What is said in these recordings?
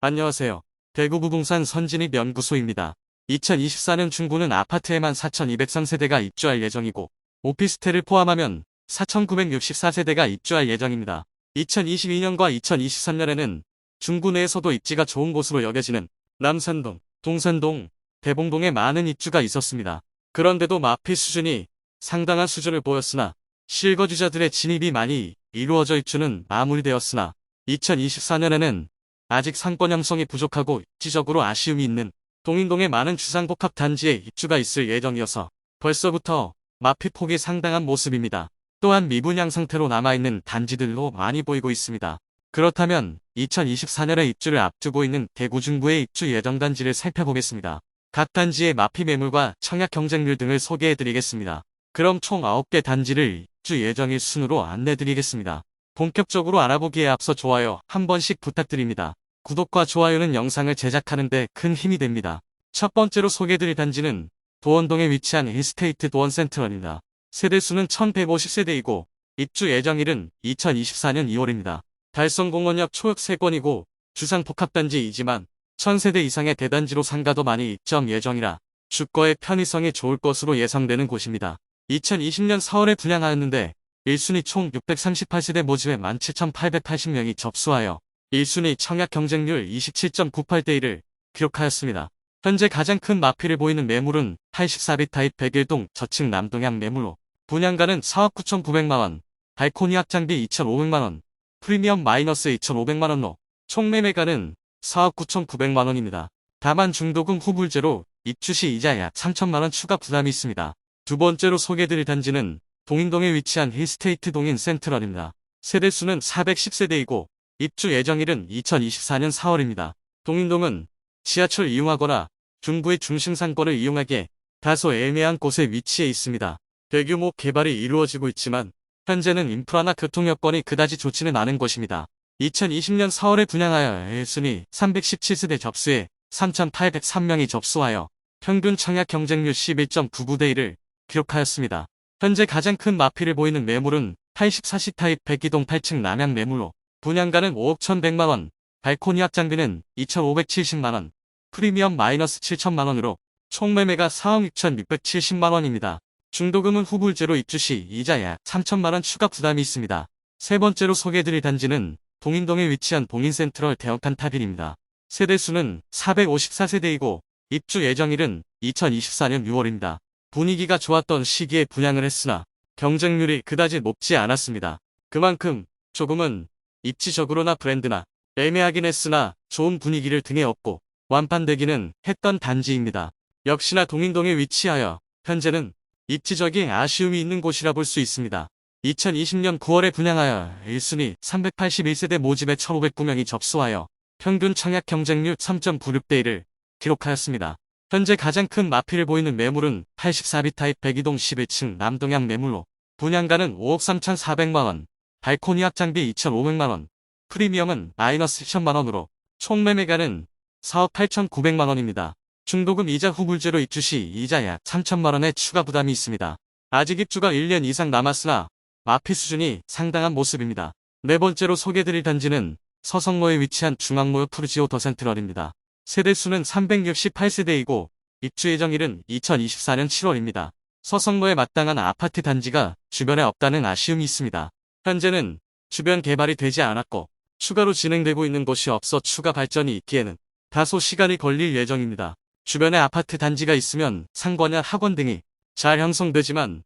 안녕하세요. 대구 부동산 선진입 연구소입니다. 2024년 중구는 아파트에만 4,203세대가 입주할 예정이고 오피스텔을 포함하면 4,964세대가 입주할 예정입니다. 2022년과 2023년에는 중구 내에서도 입지가 좋은 곳으로 여겨지는 남산동, 동산동, 대봉동에 많은 입주가 있었습니다. 그런데도 마피 수준이 상당한 수준을 보였으나 실거주자들의 진입이 많이 이루어져 입주는 마무리되었으나 2024년에는 아직 상권 형성이 부족하고 입지적으로 아쉬움이 있는 동인동의 많은 주상복합단지에 입주가 있을 예정이어서 벌써부터 마피폭이 상당한 모습입니다. 또한 미분양 상태로 남아있는 단지들로 많이 보이고 있습니다. 그렇다면 2024년에 입주를 앞두고 있는 대구 중구의 입주 예정 단지를 살펴보겠습니다. 각 단지의 마피 매물과 청약 경쟁률 등을 소개해드리겠습니다. 그럼 총 9개 단지를 입주 예정일 순으로 안내드리겠습니다. 본격적으로 알아보기에 앞서 좋아요 한 번씩 부탁드립니다. 구독과 좋아요는 영상을 제작하는 데 큰 힘이 됩니다. 첫 번째로 소개해드릴 단지는 도원동에 위치한 힐스테이트 도원센트럴입니다. 세대수는 1150세대이고 입주 예정일은 2024년 2월입니다. 달성공원역 초역 3건이고 주상복합단지이지만 1000세대 이상의 대단지로 상가도 많이 입점 예정이라 주거의 편의성이 좋을 것으로 예상되는 곳입니다. 2020년 4월에 분양하였는데 1순위 총 638세대 모집에 17,880명이 접수하여 1순위 청약 경쟁률 27.98대 1을 기록하였습니다. 현재 가장 큰 마피를 보이는 매물은 84비 타입 101동 저층 남동향 매물로 분양가는 4억 9,900만원, 발코니 확장비 2,500만원, 프리미엄 마이너스 2,500만원로 총 매매가는 4억 9,900만원입니다. 다만 중도금 후불제로 입주시 이자 약 3천만원 추가 부담이 있습니다. 두 번째로 소개해드릴 단지는 동인동에 위치한 힐스테이트 동인 센트럴입니다. 세대수는 410세대이고 입주 예정일은 2024년 4월입니다. 동인동은 지하철 이용하거나 중구의 중심 상권을 이용하기에 다소 애매한 곳에 위치해 있습니다. 대규모 개발이 이루어지고 있지만 현재는 인프라나 교통 여건이 그다지 좋지는 않은 곳입니다. 2020년 4월에 분양하여 1순위 317세대 접수에 3,803명이 접수하여 평균 청약 경쟁률 11.99대 1을 기록하였습니다. 현재 가장 큰 마피를 보이는 매물은 84시 타입 102동 8층 남향 매물로 분양가는 5억 1,100만원, 발코니 확장비는 2,570만원, 프리미엄 마이너스 7천만원으로 총 매매가 4억 6,670만원입니다. 중도금은 후불제로 입주시 이자 약 3천만원 추가 부담이 있습니다. 세 번째로 소개해드릴 단지는 동인동에 위치한 동인센트럴 대형칸타빌입니다. 세대수는 454세대이고 입주 예정일은 2024년 6월입니다. 분위기가 좋았던 시기에 분양을 했으나 경쟁률이 그다지 높지 않았습니다. 그만큼 조금은 입지적으로나 브랜드나 애매하긴 했으나 좋은 분위기를 등에 업고 완판되기는 했던 단지입니다. 역시나 동인동에 위치하여 현재는 입지적인 아쉬움이 있는 곳이라 볼 수 있습니다. 2020년 9월에 분양하여 1순위 381세대 모집에 1,509명이 접수하여 평균 청약 경쟁률 3.96대 1을 기록하였습니다. 현재 가장 큰 마피를 보이는 매물은 84비 타입 102동 11층 남동향 매물로 분양가는 5억 3,400만원, 발코니 확장비 2,500만원, 프리미엄은 마이너스 1,000만원으로 총 매매가는 4억 8,900만원입니다. 중도금 이자 후불제로 입주시 이자 약 3천만원의 추가 부담이 있습니다. 아직 입주가 1년 이상 남았으나 마피 수준이 상당한 모습입니다. 네 번째로 소개해드릴 단지는 서성로에 위치한 중앙모요 푸르지오 더센트럴입니다. 세대수는 368세대이고 입주 예정일은 2024년 7월입니다. 서성로에 마땅한 아파트 단지가 주변에 없다는 아쉬움이 있습니다. 현재는 주변 개발이 되지 않았고 추가로 진행되고 있는 곳이 없어 추가 발전이 있기에는 다소 시간이 걸릴 예정입니다. 주변에 아파트 단지가 있으면 상권이나 학원 등이 잘 형성되지만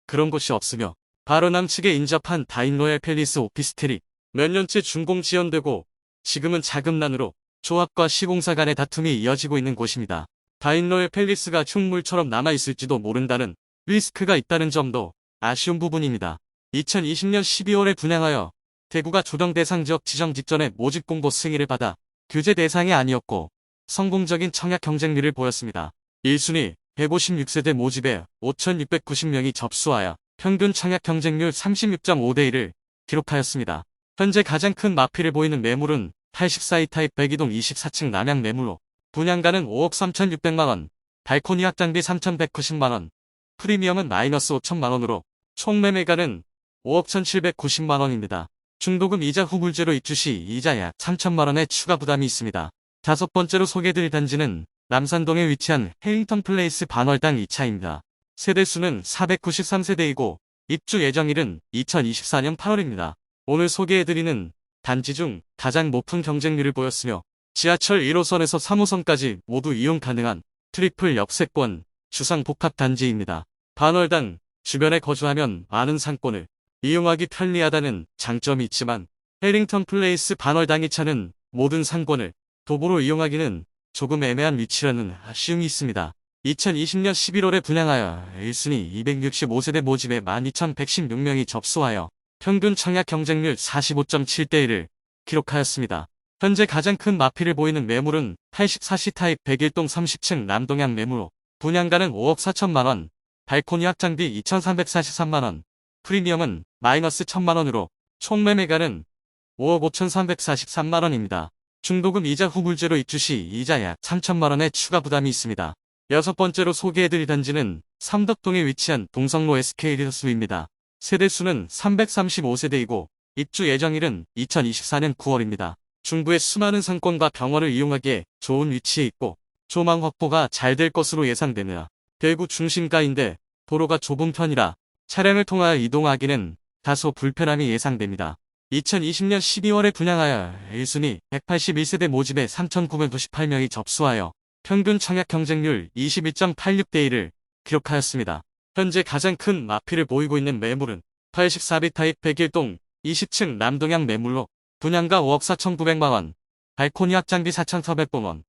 그런 곳이 없으며 바로 남측에 인접한 다인로얄 팰리스 오피스텔이 몇 년째 준공 지연되고 지금은 자금난으로 조합과 시공사 간의 다툼이 이어지고 있는 곳입니다. 다인로얄 팰리스가 흉물처럼 남아있을지도 모른다는 리스크가 있다는 점도 아쉬운 부분입니다. 2020년 12월에 분양하여 대구가 조정 대상 지역 지정 직전에 모집 공고 승인을 받아 규제 대상이 아니었고 성공적인 청약 경쟁률을 보였습니다. 1순위 156세대 모집에 5,690명이 접수하여 평균 청약 경쟁률 36.5대 1을 기록하였습니다. 현재 가장 큰 마피를 보이는 매물은 84이 타입 102동 24층 남향 매물로 분양가는 5억 3,600만원, 발코니 확장비 3,190만원, 프리미엄은 마이너스 5천만원으로 총 매매가는 5억 1,790만원입니다. 중도금 이자 후불제로 입주시 이자 약 3천만원의 추가 부담이 있습니다. 다섯 번째로 소개해드릴 단지는 남산동에 위치한 해링턴 플레이스 반월당 2차입니다. 세대수는 493세대이고 입주 예정일은 2024년 8월입니다. 오늘 소개해드리는 단지 중 가장 높은 경쟁률을 보였으며 지하철 1호선에서 3호선까지 모두 이용 가능한 트리플 역세권 주상 복합 단지입니다. 반월당 주변에 거주하면 많은 상권을 이용하기 편리하다는 장점이 있지만 해링턴 플레이스 반월당 2차는 모든 상권을 도보로 이용하기는 조금 애매한 위치라는 아쉬움이 있습니다. 2020년 11월에 분양하여 1순위 265세대 모집에 12,116명이 접수하여 평균 청약 경쟁률 45.7대 1을 기록하였습니다. 현재 가장 큰 마피를 보이는 매물은 84시 타입 101동 30층 남동향 매물로 분양가는 5억 4천만원, 발코니 확장비 2,343만원, 프리미엄은 마이너스 1,000만원으로 총 매매가는 5억 5,343만원입니다. 중도금 이자 후불제로 입주 시 이자 약 3천만원의 추가 부담이 있습니다. 여섯 번째로 소개해드릴 단지는 삼덕동에 위치한 동성로 SK 리서스입니다. 세대수는 335세대이고 입주 예정일은 2024년 9월입니다. 중부의 수많은 상권과 병원을 이용하기에 좋은 위치에 있고 조망 확보가 잘 될 것으로 예상되며 대구 중심가인데 도로가 좁은 편이라 차량을 통하여 이동하기는 다소 불편함이 예상됩니다. 2020년 12월에 분양하여 1순위 181세대 모집에 3,998명이 접수하여 평균 청약 경쟁률 21.86대 1을 기록하였습니다. 현재 가장 큰 마피를 보이고 있는 매물은 84비 타입 101동 20층 남동향 매물로 분양가 5억 4,900만원, 발코니 확장비 4,400만원,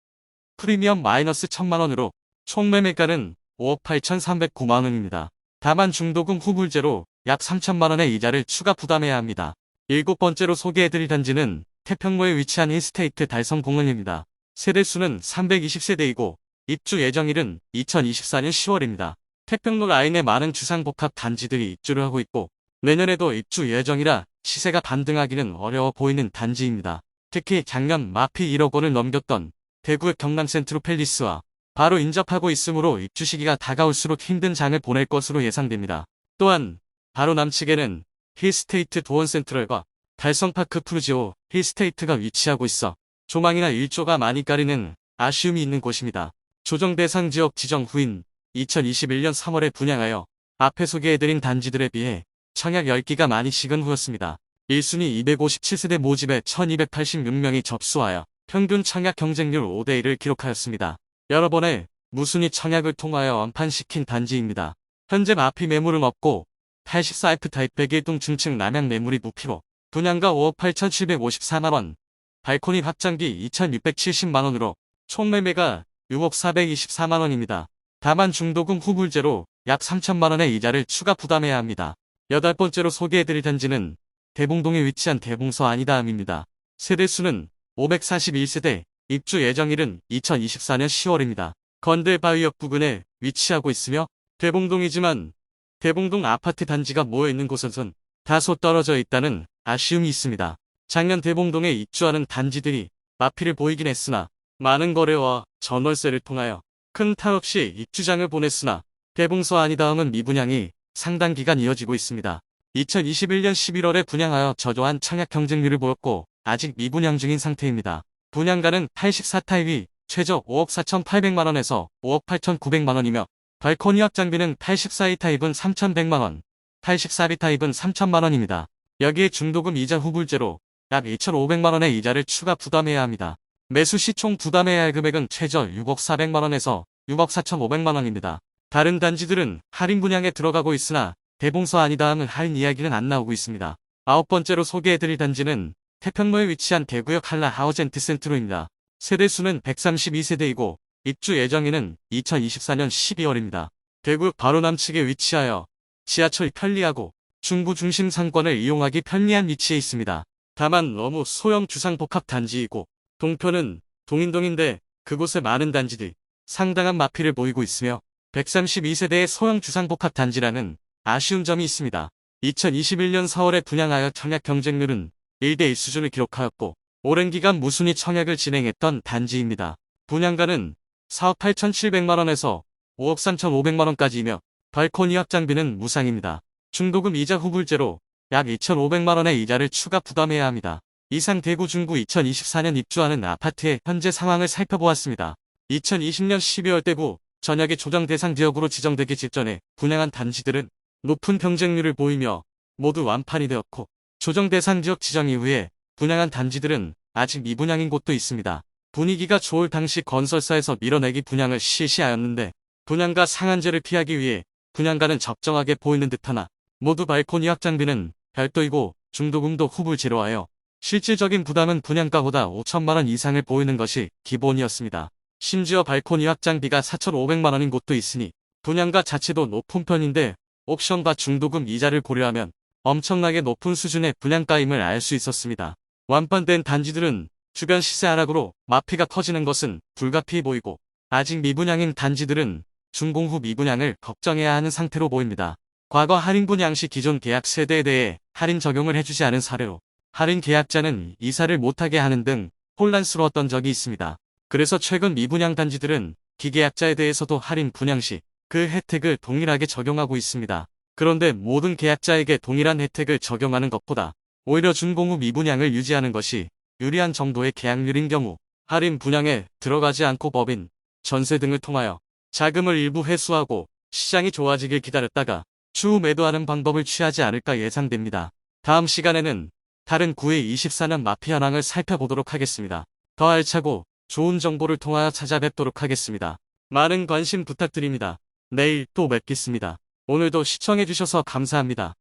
프리미엄 마이너스 1,000만원으로 총 매매가는 5억 8,309만원입니다. 다만 중도금 후불제로 약 3천만원의 이자를 추가 부담해야 합니다. 일곱 번째로 소개해드릴 단지는 태평로에 위치한 힐스테이트 달성공원입니다. 세대수는 320세대이고 입주 예정일은 2024년 10월입니다. 태평로 라인에 많은 주상복합 단지들이 입주를 하고 있고 내년에도 입주 예정이라 시세가 반등하기는 어려워 보이는 단지입니다. 특히 작년 마피 1억 원을 넘겼던 대구의 경남 센트로 팰리스와 바로 인접하고 있으므로 입주 시기가 다가올수록 힘든 장을 보낼 것으로 예상됩니다. 또한 바로 남측에는 힐스테이트 도원 센트럴과 달성파크 푸르지오 힐스테이트가 위치하고 있어 조망이나 일조가 많이 가리는 아쉬움이 있는 곳입니다. 조정 대상 지역 지정 후인 2021년 3월에 분양하여 앞에 소개해드린 단지들에 비해 청약 10기가 많이 식은 후였습니다. 1순위 257세대 모집에 1286명이 접수하여 평균 청약 경쟁률 5대 1을 기록하였습니다. 여러 번의 무순위 청약을 통하여 완판시킨 단지입니다. 현재 마피 매물은 없고 84F 타입 101동 중층 남향 매물이 무피로 분양가 5억 8,754만원, 발코니 확장비 2,670만원으로 총 매매가 6억 424만원입니다. 다만 중도금 후불제로 약 3천만원의 이자를 추가 부담해야 합니다. 여덟 번째로 소개해드릴 단지는 대봉동에 위치한 대봉서 아니다함입니다. 세대수는 541세대, 입주 예정일은 2024년 10월입니다. 건대바위역 부근에 위치하고 있으며 대봉동이지만 대봉동 아파트 단지가 모여있는 곳은 다소 떨어져 있다는 아쉬움이 있습니다. 작년 대봉동에 입주하는 단지들이 마피를 보이긴 했으나 많은 거래와 전월세를 통하여 큰 탈 없이 입주장을 보냈으나 대봉서 아니다음은 미분양이 상당 기간 이어지고 있습니다. 2021년 11월에 분양하여 저조한 청약 경쟁률을 보였고 아직 미분양 중인 상태입니다. 분양가는 84타입이 최저 5억 4,800만원에서 5억 8,900만원이며 발코니 확장비는 84이 타입은 3,100만원, 84비 타입은 3,000만원입니다. 여기에 중도금 이자 후불제로 약 2,500만원의 이자를 추가 부담해야 합니다. 매수 시 총 부담해야 할 금액은 최저 6억 400만원에서 6억 4,500만원입니다. 다른 단지들은 할인 분양에 들어가고 있으나 대봉서 아니다함은 할인 이야기는 안 나오고 있습니다. 아홉 번째로 소개해드릴 단지는 태평로에 위치한 대구역 한라 하우젠트 센트로입니다. 세대수는 132세대이고 입주 예정일은 2024년 12월입니다. 대구역 바로 남측에 위치하여 지하철이 편리하고 중부 중심 상권을 이용하기 편리한 위치에 있습니다. 다만 너무 소형 주상복합 단지이고 동편은 동인동인데 그곳에 많은 단지들이 상당한 마피를 보이고 있으며 132세대의 소형 주상복합 단지라는 아쉬운 점이 있습니다. 2021년 4월에 분양하여 청약 경쟁률은 1대 1 수준을 기록하였고 오랜 기간 무순위 청약을 진행했던 단지입니다. 분양가는 4억 8,700만원에서 5억 3,500만원까지이며 발코니 확장비는 무상입니다. 중도금 이자 후불제로 약 2,500만원의 이자를 추가 부담해야 합니다. 이상 대구 중구 2024년 입주하는 아파트의 현재 상황을 살펴보았습니다. 2020년 12월 대구 전역의 조정 대상 지역으로 지정되기 직전에 분양한 단지들은 높은 경쟁률을 보이며 모두 완판이 되었고, 조정 대상 지역 지정 이후에 분양한 단지들은 아직 미분양인 곳도 있습니다. 분위기가 좋을 당시 건설사에서 밀어내기 분양을 실시하였는데, 분양가 상한제를 피하기 위해 분양가는 적정하게 보이는 듯하나 모두 발코니 확장비는 별도이고 중도금도 후불 제로하여 실질적인 부담은 분양가보다 5천만 원 이상을 보이는 것이 기본이었습니다. 심지어 발코니 확장비가 4,500만 원인 곳도 있으니 분양가 자체도 높은 편인데 옵션과 중도금 이자를 고려하면 엄청나게 높은 수준의 분양가임을 알 수 있었습니다. 완판된 단지들은 주변 시세 하락으로 마피가 커지는 것은 불가피해 보이고, 아직 미분양인 단지들은 준공 후 미분양을 걱정해야 하는 상태로 보입니다. 과거 할인 분양 시 기존 계약 세대에 대해 할인 적용을 해주지 않은 사례로 할인 계약자는 이사를 못하게 하는 등 혼란스러웠던 적이 있습니다. 그래서 최근 미분양 단지들은 기계약자에 대해서도 할인 분양 시 그 혜택을 동일하게 적용하고 있습니다. 그런데 모든 계약자에게 동일한 혜택을 적용하는 것보다 오히려 준공 후 미분양을 유지하는 것이 유리한 정도의 계약률인 경우 할인 분양에 들어가지 않고 법인, 전세 등을 통하여 자금을 일부 회수하고 시장이 좋아지길 기다렸다가 추후 매도하는 방법을 취하지 않을까 예상됩니다. 다음 시간에는 다른 9회24년 마피 현황을 살펴보도록 하겠습니다. 더 알차고 좋은 정보를 통하여 찾아뵙도록 하겠습니다. 많은 관심 부탁드립니다. 내일 또 뵙겠습니다. 오늘도 시청해주셔서 감사합니다.